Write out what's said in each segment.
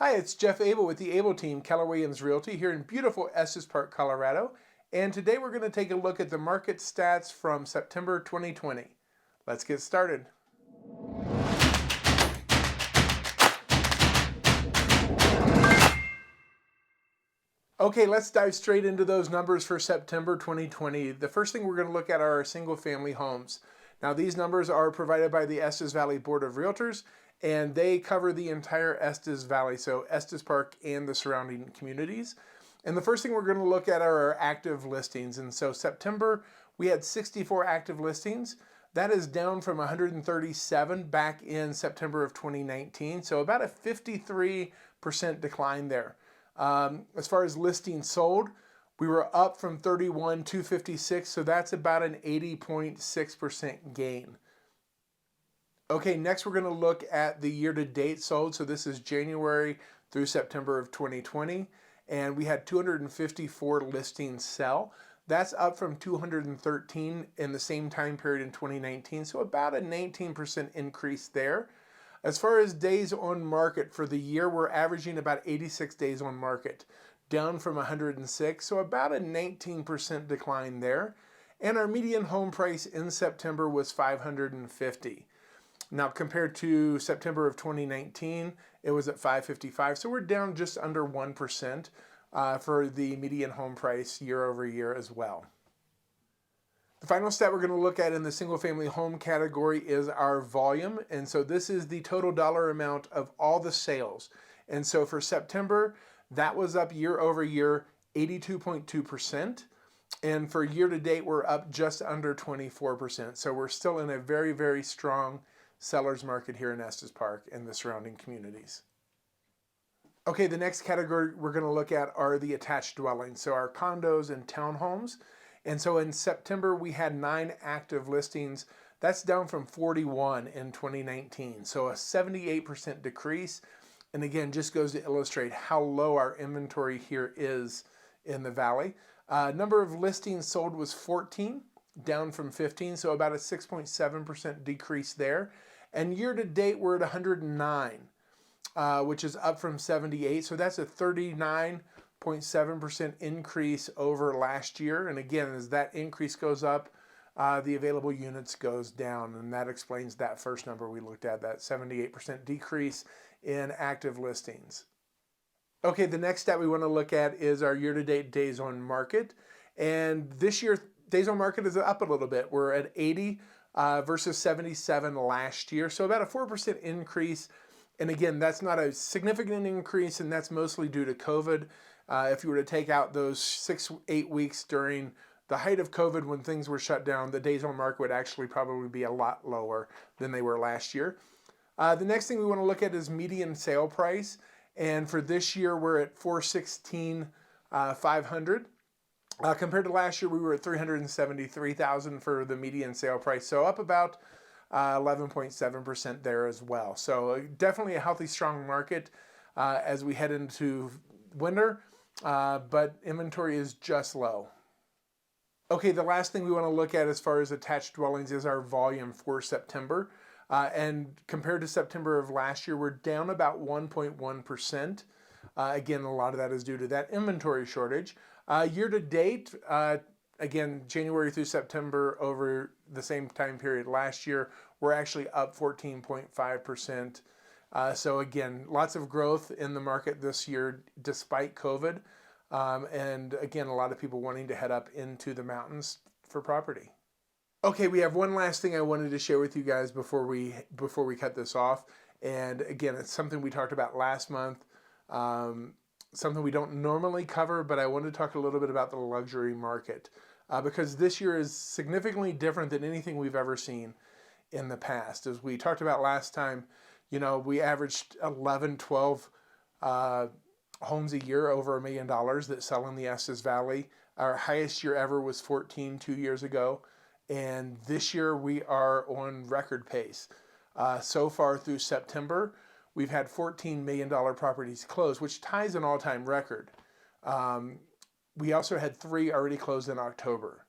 Hi, it's Jeff Abel with the Abel team, Keller Williams Realty, here in beautiful Estes Park, Colorado. And today we're going to take a look at the market stats from September 2020. Let's get started. Okay, let's dive straight into those numbers for September 2020. The first thing we're going to look at are our single-family homes. Now, these numbers are provided by the Estes Valley Board of Realtors, and they cover the entire Estes Valley, so Estes Park and the surrounding communities. And the first thing we're going to look at are our active listings. And so September, we had 64 active listings. That is down from 137 back in September of 2019, so about a 53% decline there. As far as listings sold, we were up from 31 to 56, so that's about an 80.6% gain. Okay, next we're going to look at the year-to-date sold. So this is January through September of 2020, and we had 254 listings sell. That's up from 213 in the same time period in 2019, so about a 19% increase there. As far as days on market for the year, we're averaging about 86 days on market, down from 106, so about a 19% decline there. And our median home price in September was $550. Now, compared to September of 2019, it was at $555, so we're down just under 1% for the median home price year over year as well. The final stat we're going to look at in the single-family home category is our volume. And so this is the total dollar amount of all the sales. And so for September, that was up year over year 82.2%. And for year to date, we're up just under 24%. So we're still in a very, very strong seller's market here in Estes Park and the surrounding communities. Okay, the next category we're going to look at are the attached dwellings. So our condos and townhomes. And so in September, we had 9 active listings. That's down from 41 in 2019. So a 78% decrease. And again, just goes to illustrate how low our inventory here is in the valley. Number of listings sold was 14, down from 15. So about a 6.7% decrease there. And year to date, we're at 109, which is up from 78. So that's a 39.7% increase over last year. And again, as that increase goes up, the available units goes down. And that explains that first number we looked at, that 78% decrease in active listings. Okay, the next stat we want to look at is our year-to-date days on market. And this year, days on market is up a little bit. We're at 80 versus 77 last year. So about a 4% increase. And again, that's not a significant increase, and that's mostly due to COVID. If you were to take out those 6-8 weeks during the height of COVID when things were shut down, the days on market would actually probably be a lot lower than they were last year. The next thing we want to look at is median sale price. And for this year, we're at $416,500. Compared to last year, we were at $373,000 for the median sale price. So up about 11.7% there as well. So definitely a healthy, strong market as we head into winter, but inventory is just low. Okay, the last thing we want to look at as far as attached dwellings is our volume for September. And compared to September of last year, we're down about 1.1%. Again, a lot of that is due to that inventory shortage. Year to date, again, January through September over the same time period last year, we're actually up 14.5%. So again, lots of growth in the market this year despite COVID. And again, a lot of people wanting to head up into the mountains for property. Okay, we have one last thing I wanted to share with you guys before we cut this off. And again, it's something we talked about last month. Something we don't normally cover, but I wanted to talk a little bit about the luxury market because this year is significantly different than anything we've ever seen in the past. As we talked about last time, you know, we averaged 11, 12 homes a year over $1 million that sell in the Estes Valley. Our highest year ever was 14 2 years ago. And this year we are on record pace. So far through September, we've had $14 million properties close, which ties an all-time record. We also had 3 already closed in October.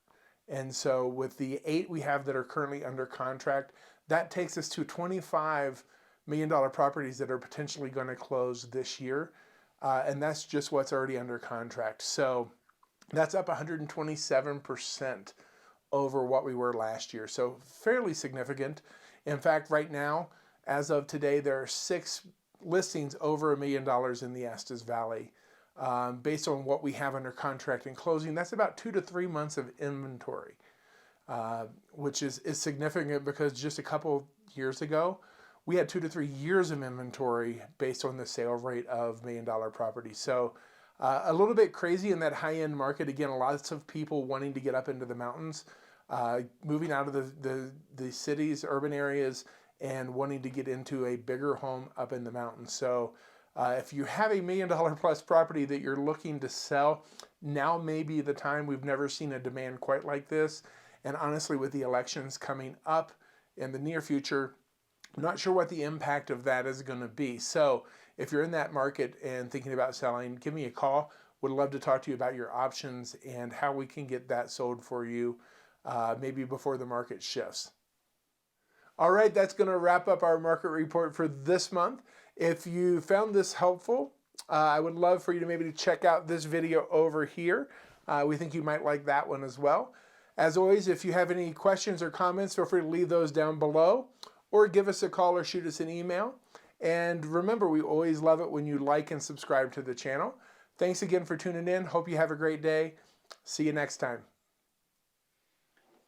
And so with the 8 we have that are currently under contract, that takes us to 25 million properties that are potentially going to close this year. And that's just what's already under contract. So that's up 127% over what we were last year. So fairly significant. In fact, right now, as of today, there are 6 listings over $1 million in the Estes Valley. Based on what we have under contract and closing, that's about 2 to 3 months of inventory, which is significant because just a couple years ago, we had 2 to 3 years of inventory based on the sale rate of $1 million properties. So a little bit crazy in that high-end market. Again, lots of people wanting to get up into the mountains, moving out of the cities, urban areas, and wanting to get into a bigger home up in the mountains. So if you have a $1 million plus property that you're looking to sell, now may be the time. We've never seen a demand quite like this. And honestly, with the elections coming up in the near future, I'm not sure what the impact of that is going to be. So if you're in that market and thinking about selling, give me a call. Would love to talk to you about your options and how we can get that sold for you, maybe before the market shifts. All right, that's going to wrap up our market report for this month. If you found this helpful, I would love for you to maybe check out this video over here. We think you might like that one as well. As always, if you have any questions or comments, feel free to leave those down below, or give us a call or shoot us an email. And remember, we always love it when you like and subscribe to the channel. Thanks again for tuning in. Hope you have a great day. See you next time.